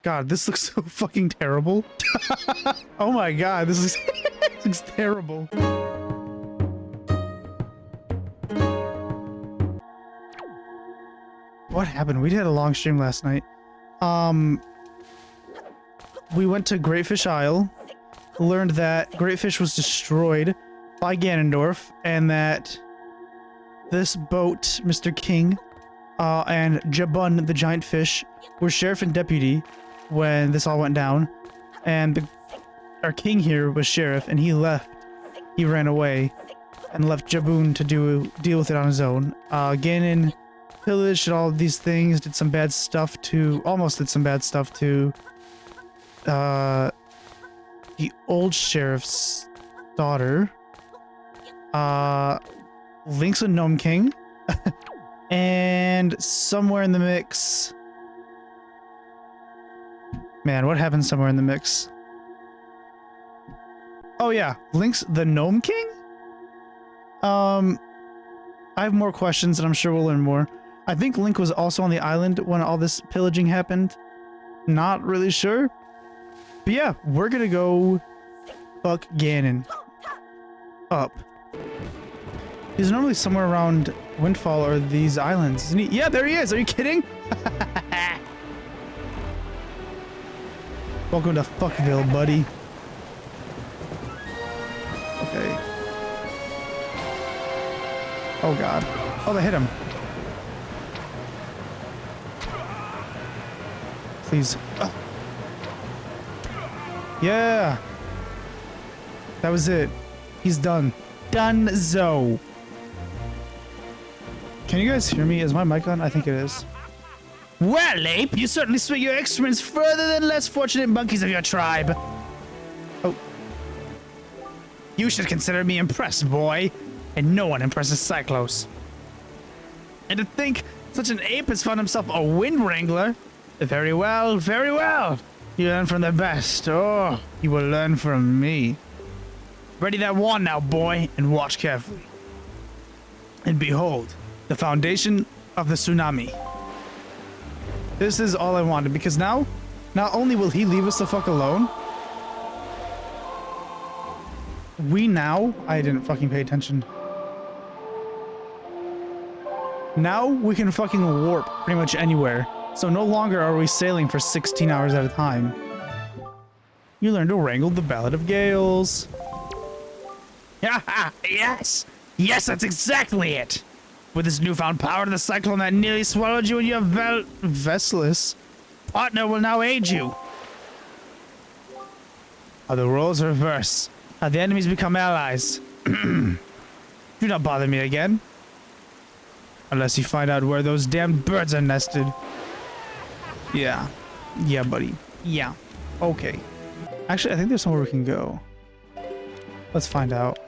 God, this looks so fucking terrible. Oh my god, this looks, this looks terrible. What happened? We did a long stream last night. We went to Greatfish Isle, learned that Greatfish was destroyed by Ganondorf, and that this boat, Mr. King, and Jabun, the giant fish, were sheriff and deputy when this all went down. And our king here was sheriff, and he left. He ran away and left Jabun to deal with it on his own. Ganon pillaged and all of these things, did some bad stuff to, almost did some bad stuff to, the old sheriff's daughter. Link's a Gnome King. And somewhere in the mix... Man, what happened somewhere in the mix? Oh yeah, Link's the Gnome King? I have more questions and I'm sure we'll learn more. I think Link was also on the island when all this pillaging happened. Not really sure. But yeah, we're gonna go fuck Ganon up. He's normally somewhere around Windfall or these islands, isn't he? Yeah, there he is! Are you kidding? Welcome to Fuckville, buddy. Okay. Oh god. Oh, they hit him. Please. Oh. Yeah! That was it. He's done. Donezo. Can you guys hear me? Is my mic on? I think it is. Well, Ape, you certainly swing your excrements further than less fortunate monkeys of your tribe. Oh. You should consider me impressed, boy. And no one impresses Cyclos. And to think such an ape has found himself a wind wrangler. Very well, very well. You learn from the best. Oh, you will learn from me. Ready that wand now, boy, and watch carefully. And behold, the foundation of the tsunami. This is all I wanted, because now, not only will he leave us the fuck alone, I didn't fucking pay attention. Now we can fucking warp pretty much anywhere. So no longer are we sailing for 16 hours at a time. You learn to wrangle the Ballad of Gales. Yes! Yes, that's exactly it! With this newfound power to the cyclone that nearly swallowed you and your vesseless partner will now aid you. How the roles reverse. How the enemies become allies. Do not bother me again. Unless you find out where those damned birds are nested. Yeah. Yeah, buddy. Yeah. Okay. Actually, I think there's somewhere we can go. Let's find out.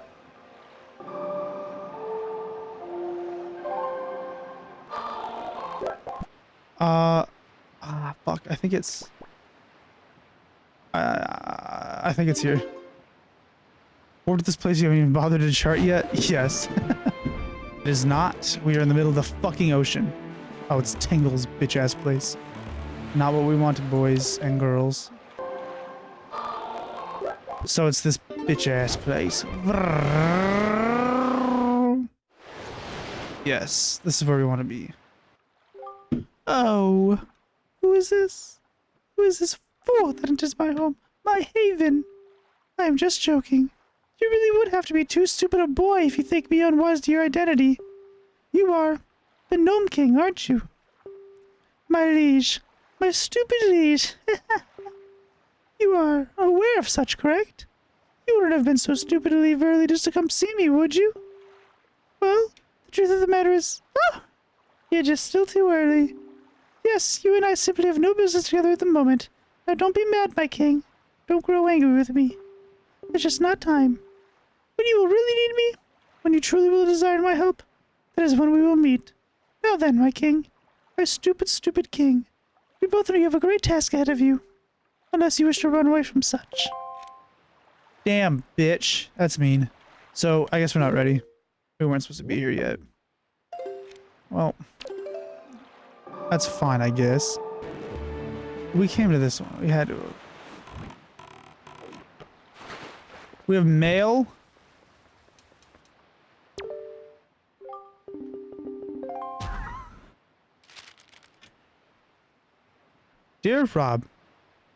Fuck. I think it's here. Or to this place you haven't even bothered to chart yet? Yes. It is not. We are in the middle of the fucking ocean. Oh, it's Tingle's bitch-ass place. Not what we wanted, boys and girls. So it's this bitch-ass place. Yes, this is where we want to be. Oh, who is this? Who is this fool that enters my home, my haven? I am just joking. You really would have to be too stupid a boy if you think me unwise to your identity. You are the Gnome King, aren't you? My liege, my stupid liege. You are aware of such, correct? You wouldn't have been so stupid to leave early just to come see me, would you? Well, the truth of the matter is, you're just still too early. Yes, you and I simply have no business together at the moment. Now don't be mad, my king. Don't grow angry with me. It's just not time. When you will really need me, when you truly will desire my help, that is when we will meet. Now then, my king, my stupid, stupid king, we both know you have a great task ahead of you, unless you wish to run away from such. Damn, bitch. That's mean. So, I guess we're not ready. We weren't supposed to be here yet. Well, that's fine, I guess. We came to this one. We had to. We have mail. Dear Rob.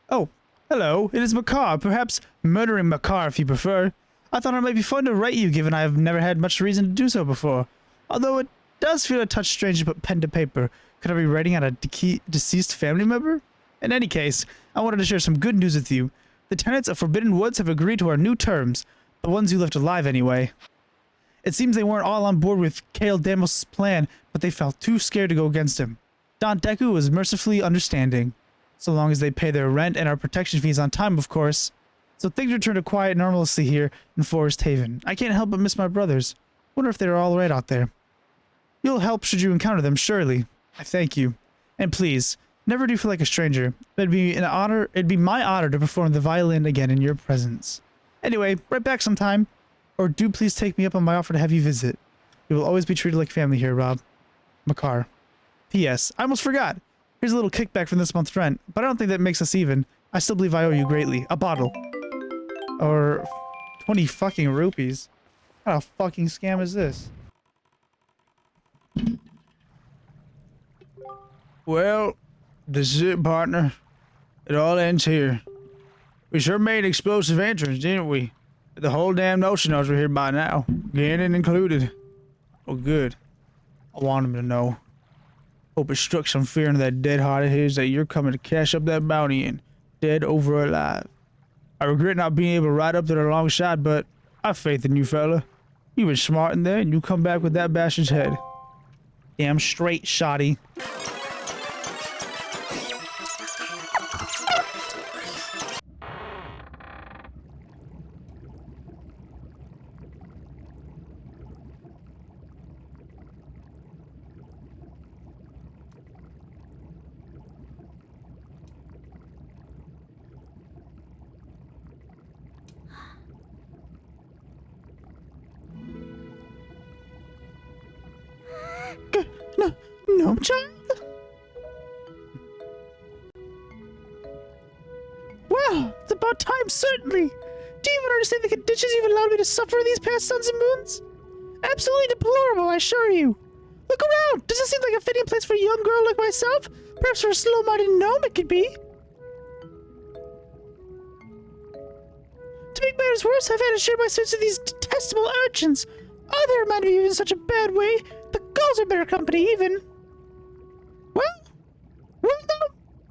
Oh, hello. It is Makar. Perhaps murdering Makar if you prefer. I thought it might be fun to write you, given I have never had much reason to do so before. Although it does feel a touch strange to put pen to paper. Could I be writing on a deceased family member? In any case, I wanted to share some good news with you. The tenants of Forbidden Woods have agreed to our new terms. The ones you left alive, anyway. It seems they weren't all on board with Kale Damos' plan, but they felt too scared to go against him. Don Deku was mercifully understanding. So long as they pay their rent and our protection fees on time, of course. So things return to quiet normalcy here in Forest Haven. I can't help but miss my brothers. Wonder if they're all right out there. You'll help should you encounter them, surely. I thank you. And please, never do feel like a stranger. It'd be my honor to perform the violin again in your presence. Anyway, right back sometime. Or do please take me up on my offer to have you visit. You will always be treated like family here, Rob. Makar. P.S. I almost forgot. Here's a little kickback from this month's rent, but I don't think that makes us even. I still believe I owe you greatly. A bottle. Or 20 fucking rupees. What kind of fucking scam is this? Well, this is it, partner. It all ends here. We sure made an explosive entrance, didn't we? The whole damn notion knows we're here by now. Gannon included. Oh, good. I want him to know. Hope it struck some fear into that dead heart of his that you're coming to cash up that bounty in. Dead over alive. I regret not being able to ride up there alongside, but I've faith in you, fella. You were smart in there, and you come back with that bastard's head. Damn straight, shoddy. Gnome child? Well, it's about time, certainly. Do you even understand the conditions you've allowed me to suffer these past suns and moons? Absolutely deplorable, I assure you. Look around. Does it seem like a fitting place for a young girl like myself? Perhaps for a slow-minded gnome it could be. To make matters worse, I've had to share my suits with these detestable urchins. Oh, they remind me of you in such a bad way. The gulls are better company, even. Well, no.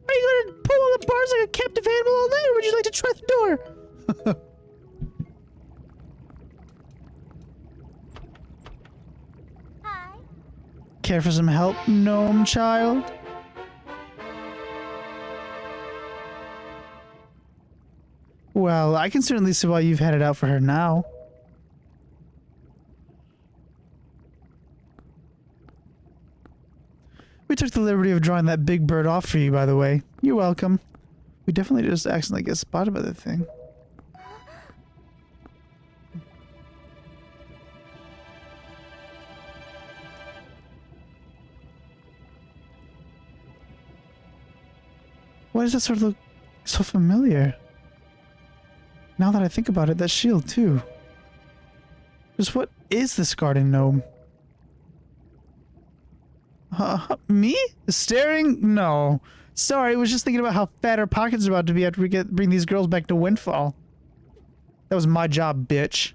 Are you going to pull on the bars like a captive animal all night, or would you like to try the door? Hi. Care for some help, gnome child? Well, I can certainly see why you've had it out for her now. We took the liberty of drawing that big bird off for you, by the way. You're welcome. We definitely just accidentally get spotted by the thing. Why does that sort of look so familiar? Now that I think about it, that shield too. Just what is this garden gnome? Me? Staring? No. Sorry, I was just thinking about how fat our pockets are about to be after we bring these girls back to Windfall. That was my job, bitch.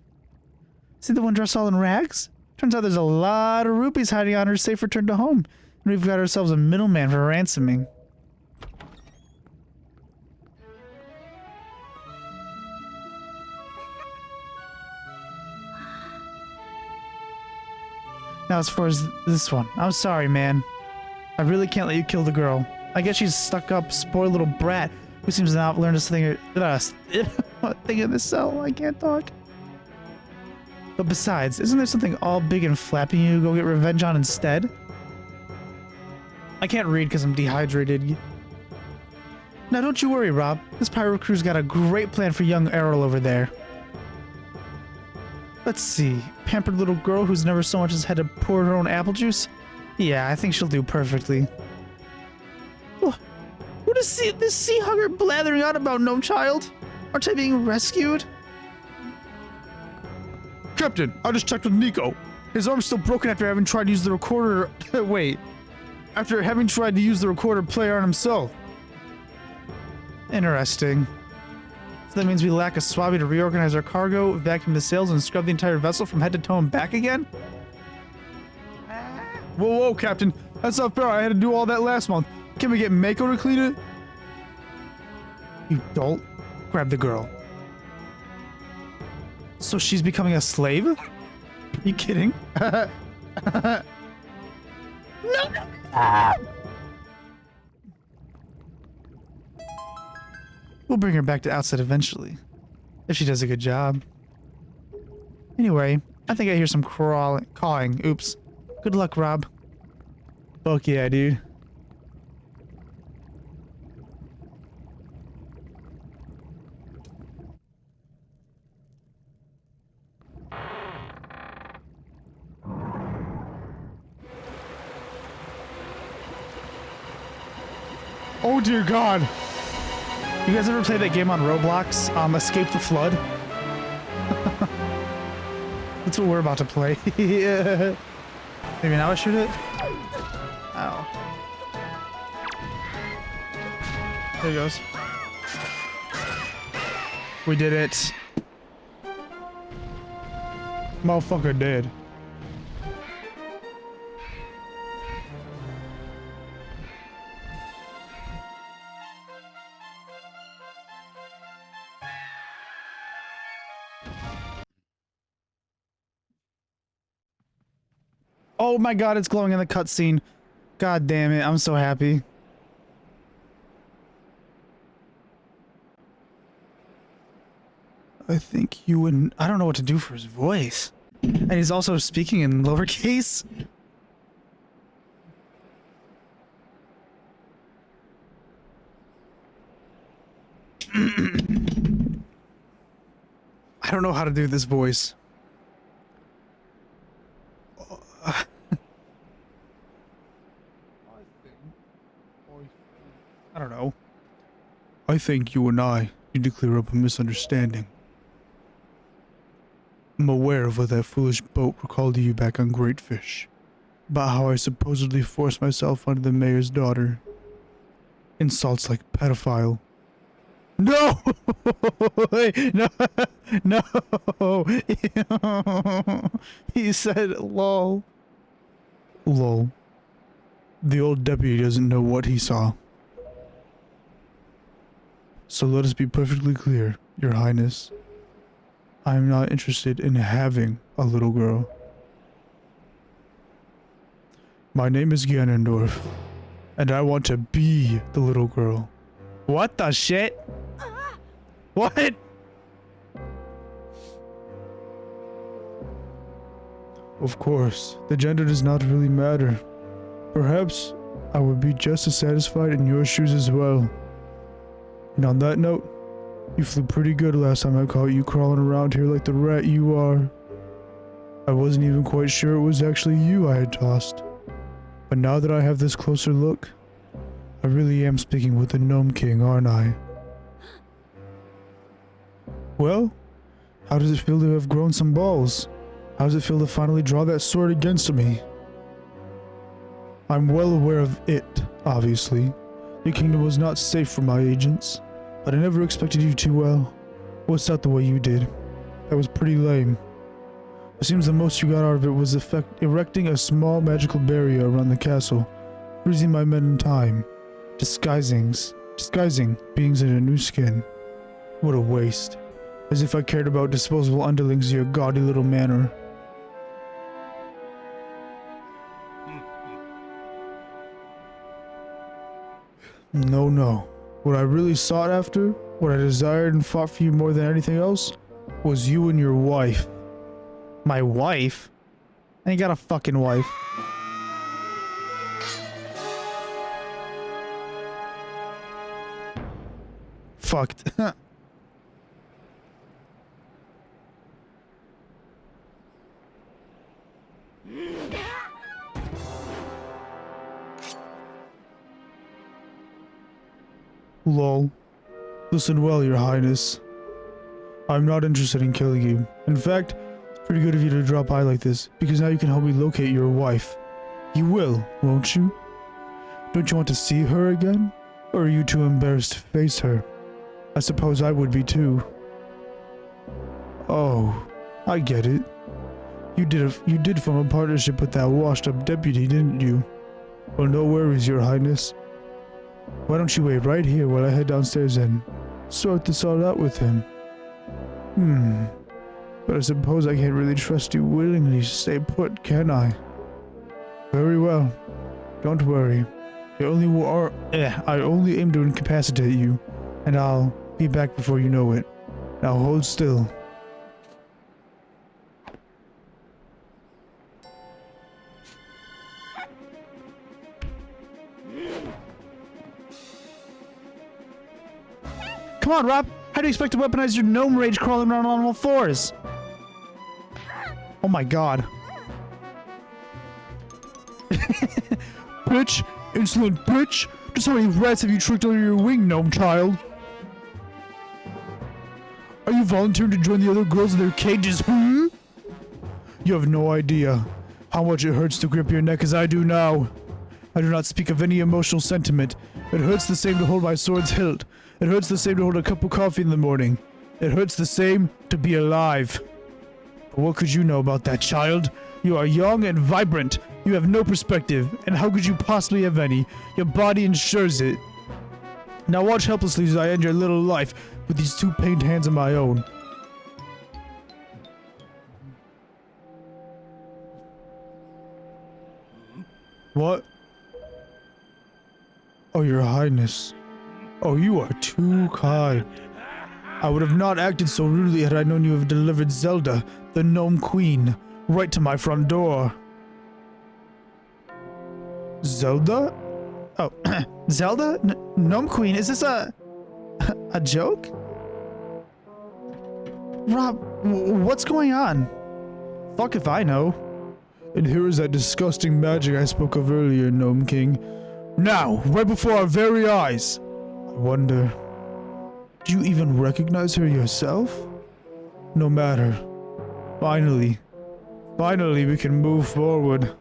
See the one dressed all in rags? Turns out there's a lot of rupees hiding on her safe return to home. And we've got ourselves a middleman for ransoming. Now as far as this one, I'm sorry, man. I really can't let you kill the girl. I guess she's stuck up, spoiled little brat who seems to not learn to thing in the cell. I can't talk. But besides, isn't there something all big and flapping you to go get revenge on instead? I can't read because I'm dehydrated. Now don't you worry, Rob. This pirate crew's got a great plan for young Errol over there. Let's see. Pampered little girl who's never so much as had to pour her own apple juice? Yeah, I think she'll do perfectly. What is this sea hugger blathering on about, gnome child? Aren't I being rescued? Captain, I just checked with Nico. His arm's still broken after having tried to use the recorder. Wait. After having tried to use the recorder to play on himself. Interesting. So that means we lack a swabby to reorganize our cargo, vacuum the sails, and scrub the entire vessel from head to toe and back again? Whoa, whoa, Captain. That's not fair. I had to do all that last month. Can we get Mako to clean it? You don't grab the girl. So she's becoming a slave? Are you kidding? No! We'll bring her back to Outset eventually. If she does a good job. Anyway, I think I hear some cawing. Oops. Good luck, Rob. Fuck yeah, dude. Oh dear God. You guys ever play that game on Roblox? Escape the Flood? That's what we're about to play. Yeah. Maybe now I shoot it? Ow. There he goes. We did it. Motherfucker dead. Oh my god, it's glowing in the cutscene. God damn it, I'm so happy. I think you wouldn't... I don't know what to do for his voice. And he's also speaking in lowercase. I don't know how to do this voice. I don't know. I think you and I need to clear up a misunderstanding. I'm aware of what that foolish boat recalled to you back on Great Fish, about how I supposedly forced myself onto the mayor's daughter. Insults like pedophile. No! No! No! He said lol. Lol. The old deputy doesn't know what he saw. So let us be perfectly clear, Your Highness. I am not interested in having a little girl. My name is Ganondorf, and I want to be the little girl. What the shit? What? Of course, the gender does not really matter. Perhaps I would be just as satisfied in your shoes as well. And on that note, you flew pretty good last time I caught you crawling around here like the rat you are. I wasn't even quite sure it was actually you I had tossed. But now that I have this closer look, I really am speaking with the Gnome King, aren't I? Well, how does it feel to have grown some balls? How does it feel to finally draw that sword against me? I'm well aware of it, obviously. Your kingdom was not safe for my agents, but I never expected you to, what's out the way you did. That was pretty lame. It seems the most you got out of it was erecting a small magical barrier around the castle, freezing my men in time, disguising beings in a new skin. What a waste. As if I cared about disposable underlings of your gaudy little manor. No, no. What I really sought after, what I desired and fought for you more than anything else, was you and your wife. My wife? I ain't got a fucking wife. Fucked. Lol. Listen well, Your Highness. I'm not interested in killing you. In fact, it's pretty good of you to drop by like this, because now you can help me locate your wife. You will, won't you? Don't you want to see her again? Or are you too embarrassed to face her? I suppose I would be too. Oh, I get it. You did form a partnership with that washed-up deputy, didn't you? Well, no worries, Your Highness. Why don't you wait right here while I head downstairs and sort this all out with him? But I suppose I can't really trust you willingly to stay put, can I? Very well. Don't worry. I only aim to incapacitate you, and I'll be back before you know it. Now hold still. Come on, Rob. How do you expect to weaponize your gnome rage crawling around on all fours? Oh my god. Bitch! Insolent bitch! Just how many rats have you tricked under your wing, gnome child? Are you volunteering to join the other girls in their cages, You have no idea how much it hurts to grip your neck as I do now. I do not speak of any emotional sentiment. It hurts the same to hold my sword's hilt. It hurts the same to hold a cup of coffee in the morning. It hurts the same to be alive. But what could you know about that, child? You are young and vibrant. You have no perspective, and how could you possibly have any? Your body ensures it. Now watch helplessly as I end your little life with these two pained hands of my own. What? Oh, Your Highness. Oh, you are too kind. I would have not acted so rudely had I known you have delivered Zelda, the Gnome Queen, right to my front door. Zelda? Oh, Zelda? Gnome Queen, is this a joke? Rob, what's going on? Fuck if I know. And here is that disgusting magic I spoke of earlier, Gnome King. Now, right before our very eyes. I wonder, do you even recognize her yourself? No matter. Finally we can move forward.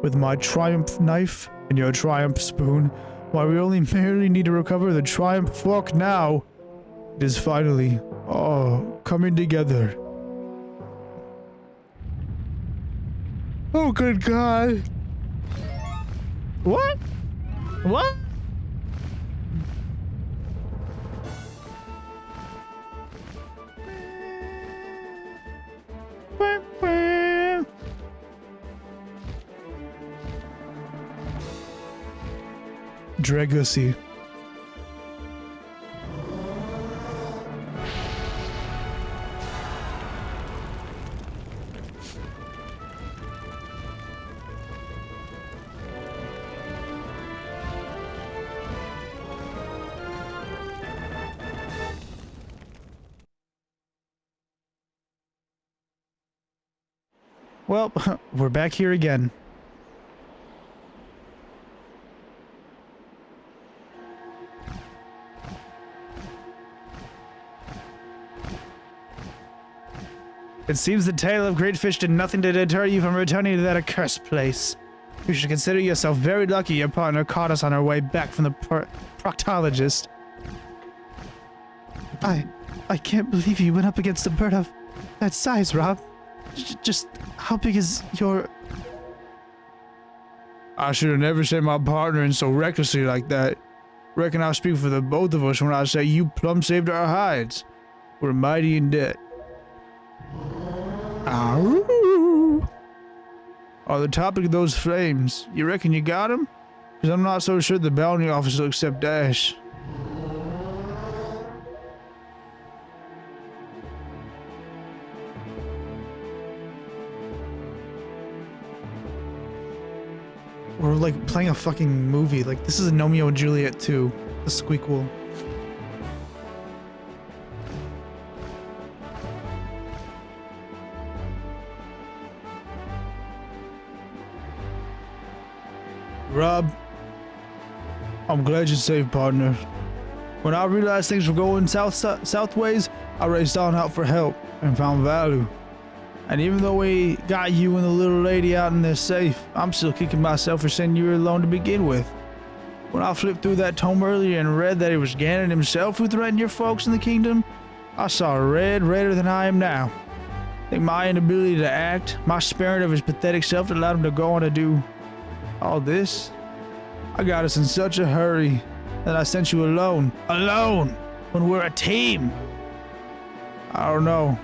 With my triumph knife and your triumph spoon, why we only merely need to recover the triumph fork now. It is finally all coming together. Oh, good God. What? What? Dragosi. Well, we're back here again. It seems the tale of great fish did nothing to deter you from returning to that accursed place. You should consider yourself very lucky your partner caught us on our way back from the proctologist. I can't believe you went up against a bird of that size, Rob. Just how big is your... I should have never sent my partner in so recklessly like that. Reckon I'll speak for the both of us when I say you plumb saved our hides. We're mighty in debt. Ow. On the topic of those flames, you reckon you got them? Because I'm not so sure the bounty officer will accept Dash. We're like playing a fucking movie. Like, this is Romeo and Juliet 2. The Squeakquel. Rob, I'm glad you're safe, partner. When I realized things were going southways, I raced on out for help and found value. And even though we got you and the little lady out in there safe, I'm still kicking myself for saying you were alone to begin with. When I flipped through that tome earlier and read that it was Ganon himself who threatened your folks in the kingdom, I saw redder than I am now. I think my inability to act, my sparing of his pathetic self that allowed him to go on to do all this. I got us in such a hurry that I sent you alone. Alone! When we're a team! I don't know.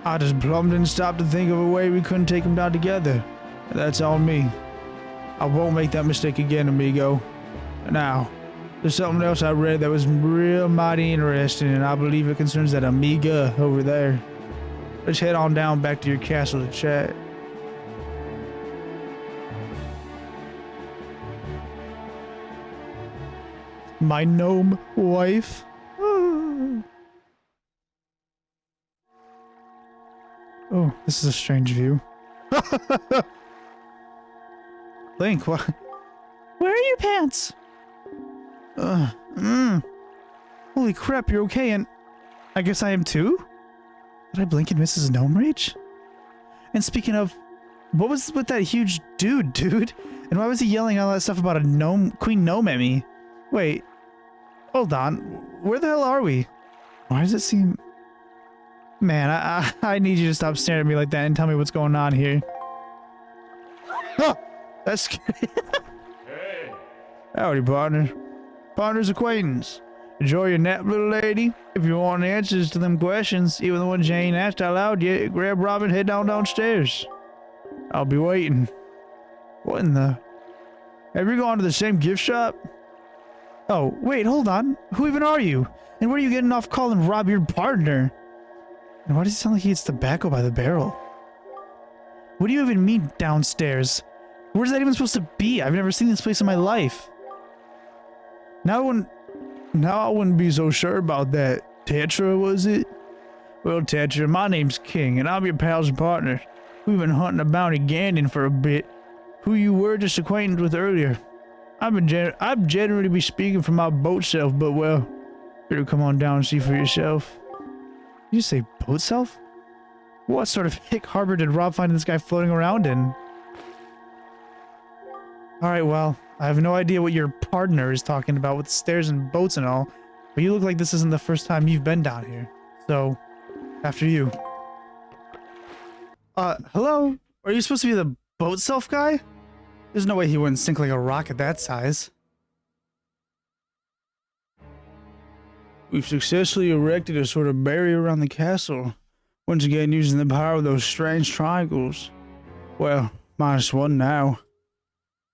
I just plumb didn't stop to think of a way we couldn't take him down together. That's on me. I won't make that mistake again, amigo. Now, there's something else I read that was real mighty interesting, and I believe it concerns that amiga over there. Let's head on down back to your castle to chat. My gnome wife. Oh, this is a strange view. Link, what? Where are your pants? Holy crap, you're okay, and I guess I am too? Did I blink and miss his gnome rage? And speaking of, what was with that huge dude? And why was he yelling all that stuff about a gnome, Queen Gnome at me? Wait, hold on, where the hell are we? Why does it seem... Man, I need you to stop staring at me like that and tell me what's going on here. Oh, that's scary. Hey. Howdy, partner. Partner's acquaintance. Enjoy your nap, little lady. If you want answers to them questions, even the ones you ain't asked out loud yet, grab Robin, head downstairs. I'll be waiting. What in the... Have you gone to the same gift shop? Oh, wait, hold on. Who even are you? And where are you getting off calling Rob your partner? And why does it sound like he eats tobacco by the barrel? What do you even mean downstairs? Where's that even supposed to be? I've never seen this place in my life. Now I wouldn't be so sure about that. Tetra, was it? Well, Tetra, my name's King, and I'm your pal's partner. We've been hunting a bounty Ganon for a bit, who you were just acquainted with earlier. I'm generally be speaking for my boat self, but well, better come on down and see for yourself. Did you say boat self? What sort of hick harbor did Rob find this guy floating around in? Alright, well, I have no idea what your partner is talking about with stairs and boats and all, but you look like this isn't the first time you've been down here. So, after you. Hello? Are you supposed to be the boat self guy? There's no way he wouldn't sink like a rocket that size. We've successfully erected a sort of barrier around the castle. Once again using the power of those strange triangles. Well, -1 now.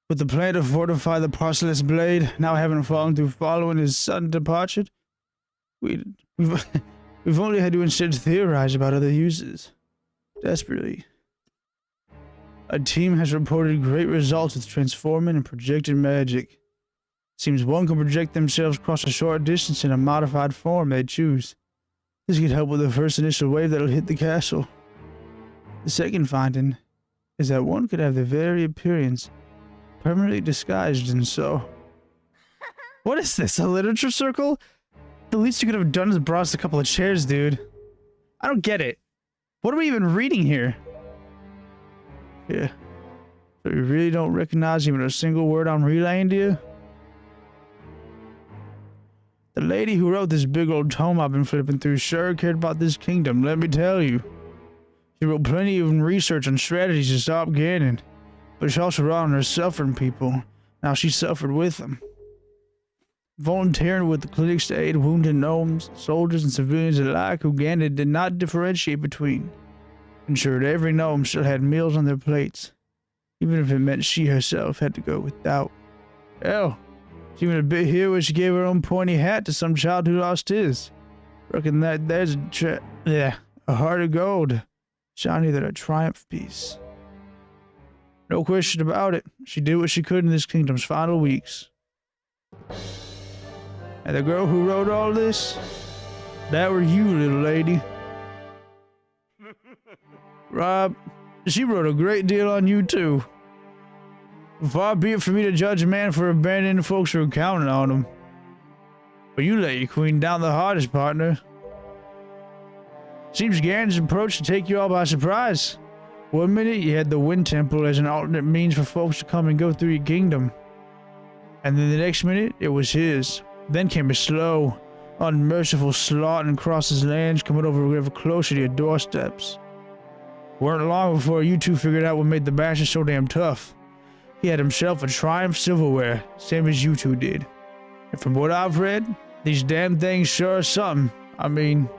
With the plan to fortify the Parcelus Blade now having fallen through following his sudden departure, we've only had to instead theorize about other uses. Desperately. A team has reported great results with transforming and projected magic. Seems one can project themselves across a short distance in a modified form they choose. This could help with the first initial wave that'll hit the castle. The second finding is that one could have the very appearance permanently disguised and so. What is this, a literature circle? The least you could have done is brought us a couple of chairs, dude. I don't get it. What are we even reading here? Yeah. So you really don't recognize even a single word I'm relaying to you? The lady who wrote this big old tome I've been flipping through sure cared about this kingdom, let me tell you. She wrote plenty of research and strategies to stop Ganon, but she also wrote on her suffering people. Now she suffered with them. Volunteering with the clinics to aid wounded gnomes, soldiers, and civilians alike who Ganon did not differentiate between. Ensured every gnome still had meals on their plates, even if it meant she herself had to go without. Hell, it's even a bit here where she gave her own pointy hat to some child who lost his. Reckon that there's a heart of gold, shinier than a triumph piece. No question about it, she did what she could in this kingdom's final weeks. And the girl who wrote all this, that were you, little lady. Rob, she wrote a great deal on you too. Far be it for me to judge a man for abandoning folks who are counting on him. But you let your queen down the hardest, partner. Seems Garen's approach to take you all by surprise. One minute you had the Wind Temple as an alternate means for folks to come and go through your kingdom. And then the next minute, it was his. Then came a slow, unmerciful slaughtering across his lands, coming over ever closer to your doorsteps. Weren't long before you two figured out what made the bastard so damn tough. He had himself a Triumph silverware, same as you two did. And from what I've read, these damn things sure are something. I mean,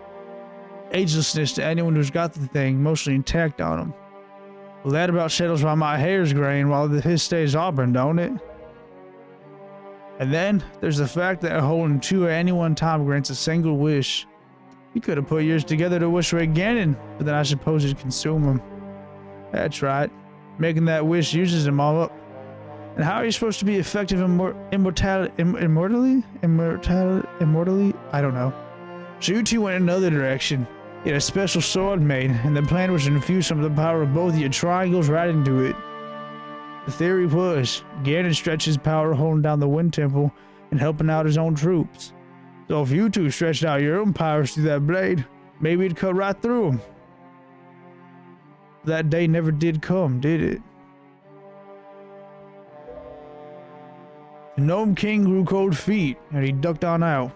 agelessness to anyone who's got the thing mostly intact on them. Well, that about settles why my hair's graying while his stays auburn, don't it? And then, there's the fact that holding two at any one time grants a single wish. You could have put yours together to wish away Ganon, but then I suppose it'd consume him. That's right. Making that wish uses them all up. And how are you supposed to be effective immortally? I don't know. So you two went another direction. You had a special sword made, and the plan was to infuse some of the power of both of your triangles right into it. The theory was, Ganon stretched his power holding down the Wind Temple and helping out his own troops. So if you two stretched out your own powers through that blade, maybe it'd cut right through them. That day never did come, did it? The Gnome King grew cold feet, and he ducked on out,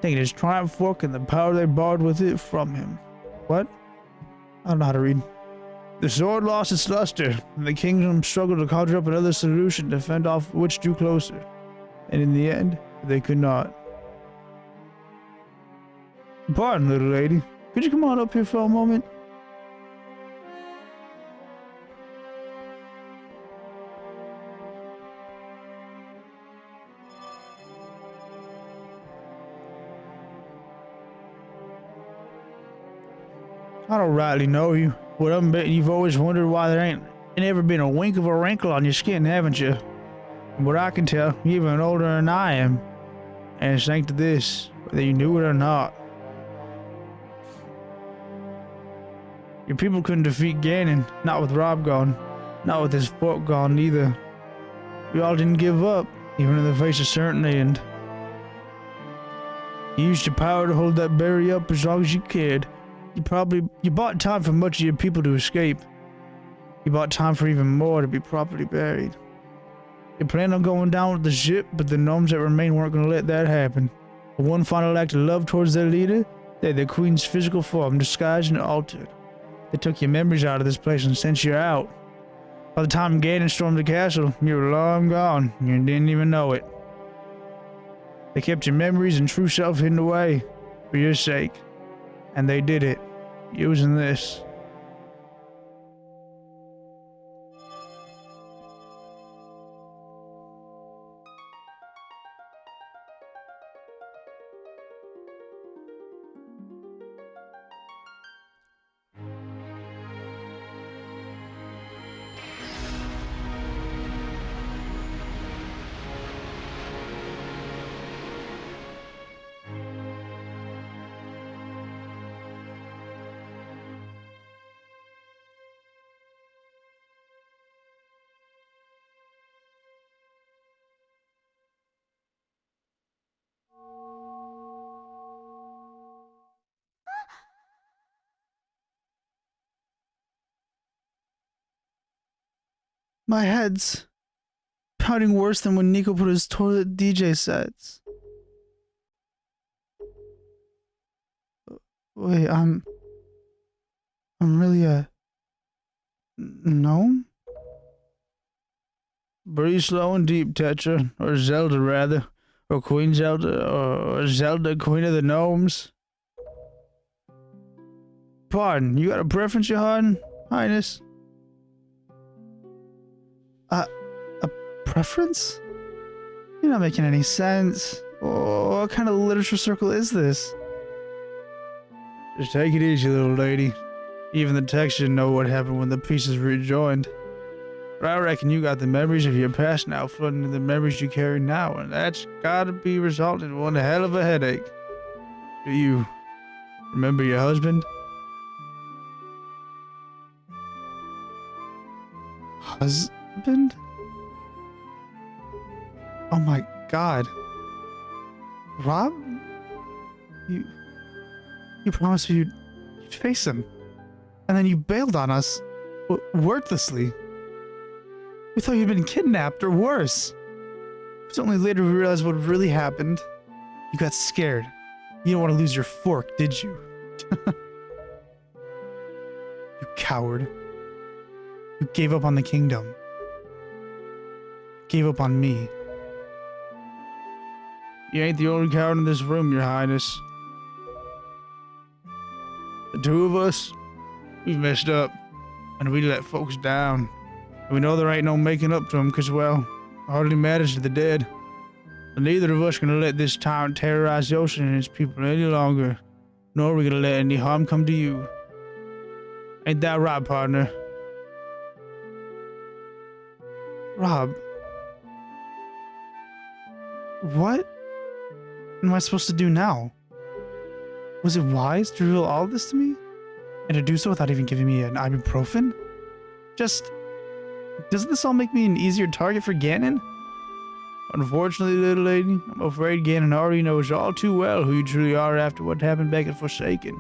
taking his Triumph Fork and the power they borrowed with it from him. What? I don't know how to read. The sword lost its luster, and the kingdom struggled to conjure up another solution to fend off which drew closer. And in the end, they could not. Pardon, little lady. Could you come on up here for a moment? I don't rightly know you, but I'm betting you've always wondered why there ain't ever been a wink of a wrinkle on your skin, haven't you? From what I can tell, you're even older than I am. And it's thanks to this, whether you knew it or not. Your people couldn't defeat Ganon, not with Rob gone, not with his fork gone either. We all didn't give up, even in the face of certainty, and you used your power to hold that berry up as long as you cared. You bought time for much of your people to escape. You bought time for even more to be properly buried. You planned on going down with the ship, but the gnomes that remained weren't going to let that happen. For one final act of love towards their leader, they had their queen's physical form disguised and altered. They took your memories out of this place and sent you out. By the time Ganon stormed the castle, you were long gone, and you didn't even know it. They kept your memories and true self hidden away, for your sake. And they did it, using this. My head's pounding worse than when Nico put his toilet DJ sets. Wait, I'm really a gnome? Breathe slow and deep, Tetra, or Zelda rather, or Queen Zelda, or Zelda, Queen of the Gnomes. Pardon, you got a preference, Your Highness? A preference? You're not making any sense. Oh, what kind of literature circle is this? Just take it easy, little lady. Even the text didn't know what happened when the pieces rejoined. But I reckon you got the memories of your past now flooding into the memories you carry now, and that's gotta be resulting in one hell of a headache. Do you remember your husband? Husband? Oh my god. Rob? You promised me you'd face him. And then you bailed on us. Wordlessly. We thought you'd been kidnapped or worse. It was only later we realized what really happened. You got scared. You didn't want to lose your fork, did you? You coward. You gave up on the kingdom. You gave up on me. You ain't the only coward in this room, Your Highness. The two of us, we've messed up, and we let folks down. And we know there ain't no making up to them, because, well, it hardly matters to the dead. But neither of us gonna let this tyrant terrorize the ocean and its people any longer, nor are we gonna let any harm come to you. Ain't that right, partner? Rob. What am I supposed to do now? Was it wise to reveal all of this to me? And to do so without even giving me an ibuprofen? Doesn't this all make me an easier target for Ganon? Unfortunately, little lady, I'm afraid Ganon already knows all too well who you truly are after what happened back at Forsaken.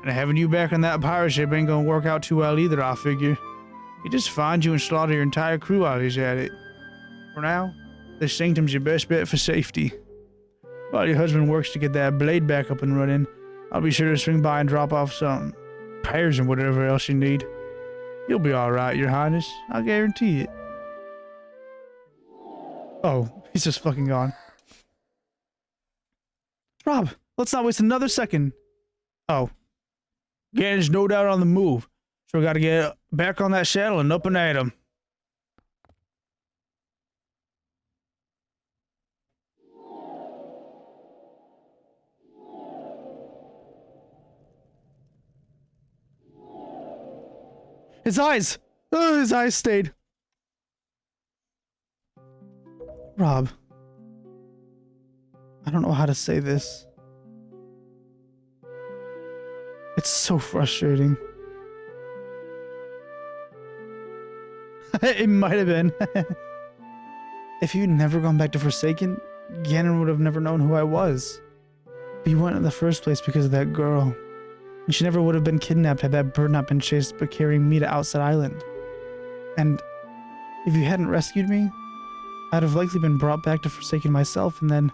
And having you back on that pirate ship ain't gonna work out too well either, I figure. He just find you and slaughter your entire crew while he's at it. For now, this sanctum's your best bet for safety. While your husband works to get that blade back up and running, I'll be sure to swing by and drop off some pears and whatever else you need. You'll be alright, Your Highness. I'll guarantee it. Oh, he's just fucking gone. Rob, let's not waste another second. Oh. Ganon's no doubt on the move, so we gotta get back on that shuttle and up and at him. His eyes! Oh, his eyes stayed. Rob. I don't know how to say this. It's so frustrating. It might have been. If you'd never gone back to Forsaken, Ganon would have never known who I was. But you went in the first place because of that girl. And she never would have been kidnapped had that bird not been chased but carrying me to Outside Island. And if you hadn't rescued me, I'd have likely been brought back to Forsaken myself, and then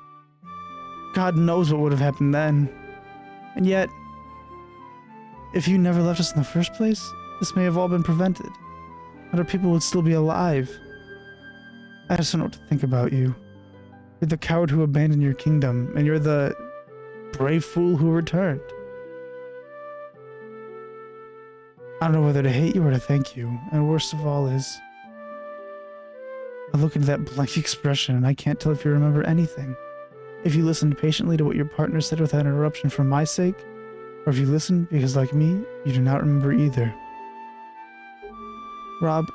God knows what would have happened then. And yet, if you never left us in the first place, this may have all been prevented. And our people would still be alive. I just don't know what to think about you. You're the coward who abandoned your kingdom, and you're the brave fool who returned. I don't know whether to hate you or to thank you, and worst of all is, I look into that blank expression and I can't tell if you remember anything. If you listened patiently to what your partner said without interruption for my sake, or if you listened because, like me, you do not remember either. Rob,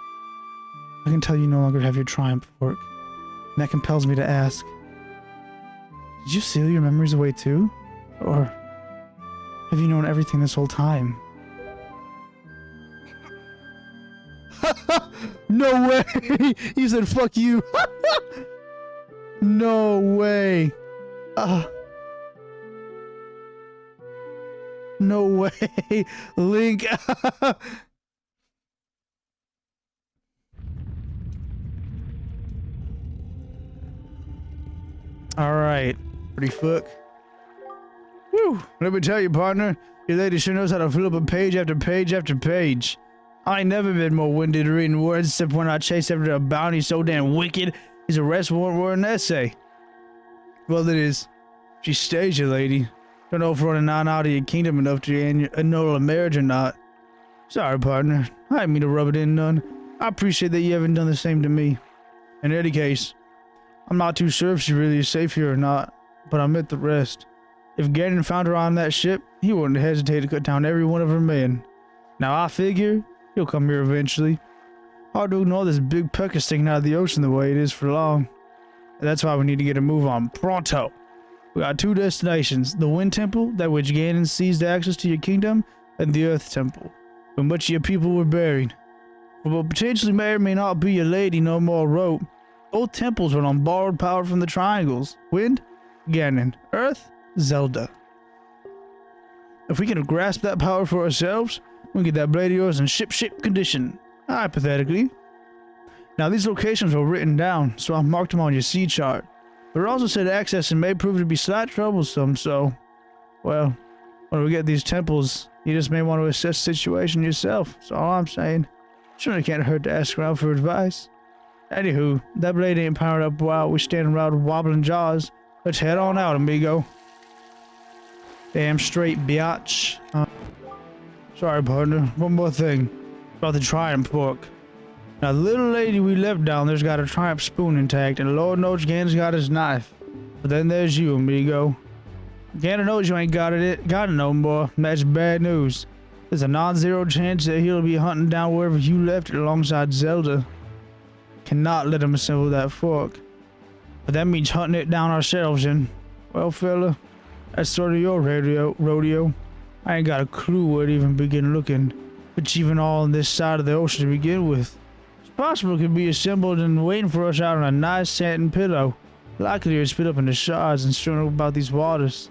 I can tell you no longer have your triumph fork, and that compels me to ask, did you seal your memories away too? Or have you known everything this whole time? No way! He said, fuck you! No way! No way! Link! Alright, pretty fuck. Woo! Let me tell you, partner, your lady sure knows how to fill up a page after page after page. I ain't never been more winded reading words except when I chase after a bounty so damn wicked his arrest warrant were an essay. Well, it is. She stays you, lady. Don't know if running on out of your kingdom enough to annul a marriage or not. Sorry, partner. I didn't mean to rub it in none. I appreciate that you haven't done the same to me. In any case, I'm not too sure if she really is safe here or not, but I meant the rest. If Ganon found her on that ship, he wouldn't hesitate to cut down every one of her men. Now I figure he'll come here eventually. Hard to ignore this big pecker sticking out of the ocean the way it is for long. That's why we need to get a move on pronto. We got two destinations, the Wind Temple, that which Ganon seized access to your kingdom, and the Earth Temple, in which your people were buried. For what potentially may or may not be your lady no more rope, Both temples run on borrowed power from the triangles. Wind, Ganon. Earth, Zelda. If we can grasp that power for ourselves, we can get that blade of yours in ship-shape condition. Hypothetically. Now these locations were written down, so I marked them on your sea chart. But it also said accessing may prove to be slightly troublesome, so... Well, when we get these temples, you just may want to assess the situation yourself. That's all I'm saying. Sure, it can't hurt to ask around for advice. Anywho, that blade ain't powered up while we stand around with wobbling jaws. Let's head on out, amigo. Damn straight, biatch. Sorry, partner. One more thing. About the Triumph book. Now, the little lady we left down there's got a Triumph spoon intact, and Lord knows Ganon's got his knife. But then there's you, amigo. Ganon knows you ain't got it no more. That's bad news. There's a non-zero chance that he'll be hunting down wherever you left it alongside Zelda. Cannot let him assemble that fork. But that means hunting it down ourselves, and... Well, fella, that's sort of your rodeo. I ain't got a clue where to even begin looking. But even all on this side of the ocean to begin with. It's possible it could be assembled and waiting for us out on a nice satin pillow. Likely to split up into shards and strewn about these waters.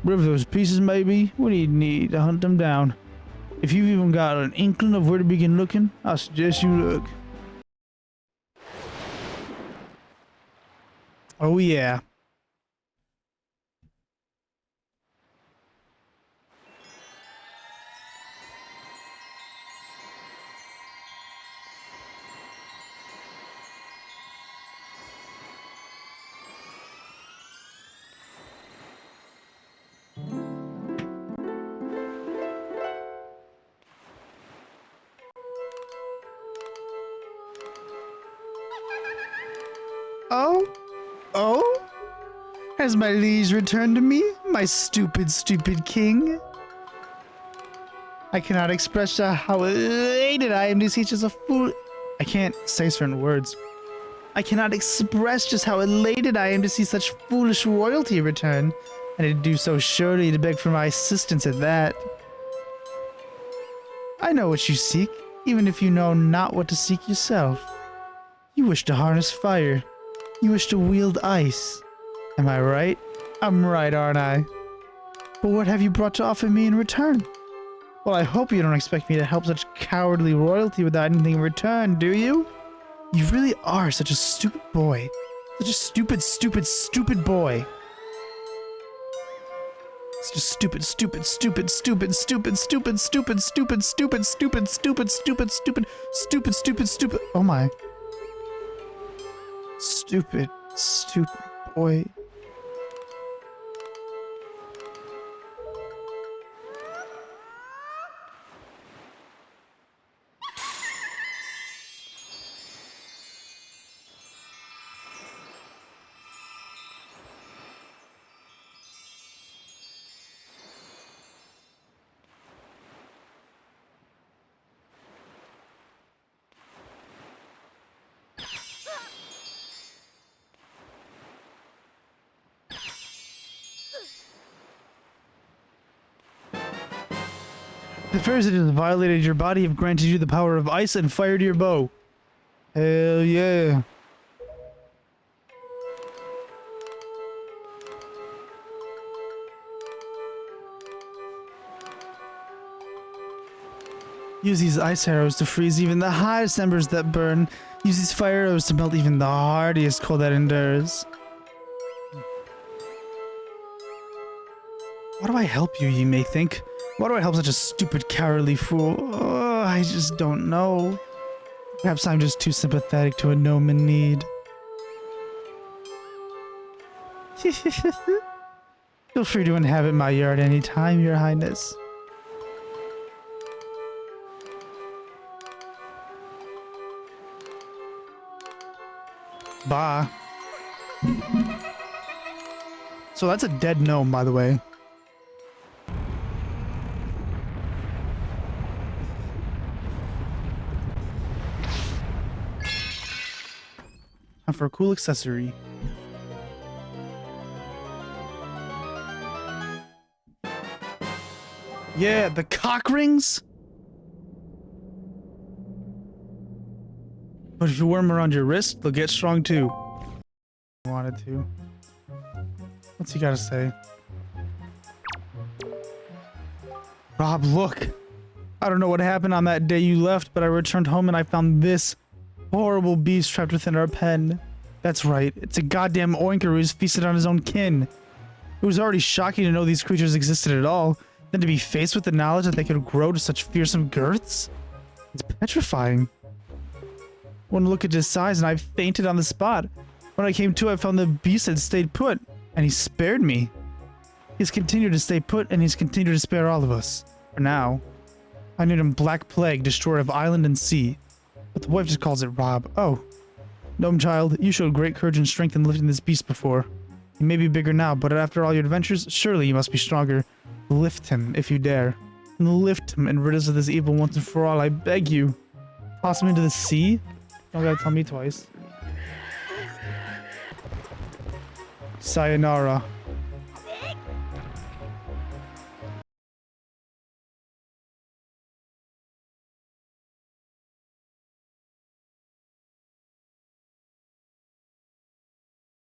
Wherever those pieces may be, we need to hunt them down. If you've even got an inkling of where to begin looking, I suggest you look. Oh yeah. Oh? Has my liege returned to me, my stupid, stupid king? I cannot express how elated I am to see such a fool. I can't say certain words. I cannot express just how elated I am to see such foolish royalty return, and to do so surely to beg for my assistance at that. I know what you seek, even if you know not what to seek yourself. You wish to harness fire. You wish to wield ice. Am I right? I'm right, aren't I? But what have you brought to offer me in return? Well, I hope you don't expect me to help such cowardly royalty without anything in return, do you? You really are such a stupid boy. Such a stupid, stupid, stupid boy. Such a stupid, stupid, stupid, stupid, stupid, stupid, stupid, stupid, stupid, stupid, stupid, stupid, stupid, stupid, stupid, stupid. Oh my. Stupid, stupid boy. The fairies that has violated your body have granted you the power of ice and fire to your bow. Hell yeah. Use these ice arrows to freeze even the highest embers that burn. Use these fire arrows to melt even the hardiest cold that endures. Why do I help you, you may think? Why do I help such a stupid, cowardly fool? Oh, I just don't know. Perhaps I'm just too sympathetic to a gnome in need. Feel free to inhabit my yard any time, Your Highness. Bah. So that's a dead gnome, by the way. Time for a cool accessory. Yeah, the cock rings. But if you wear them around your wrist, they'll get strong too. I wanted to. What's he gotta say? Rob, look! I don't know what happened on that day you left, but I returned home and I found this horrible beast trapped within our pen. That's right, it's a goddamn oinker who's feasted on his own kin. It was already shocking to know these creatures existed at all, then to be faced with the knowledge that they could grow to such fearsome girths? It's petrifying. One look at his size and I fainted on the spot. When I came to, I found the beast had stayed put, and he spared me. He's continued to stay put, and he's continued to spare all of us. For now. I named him Black Plague, destroyer of island and sea. But the wife just calls it Rob. Oh. Gnome child, you showed great courage and strength in lifting this beast before. He may be bigger now, but after all your adventures, surely you must be stronger. Lift him, if you dare. And lift him and rid us of this evil once and for all, I beg you. Toss him into the sea? Don't gotta tell me twice. Sayonara.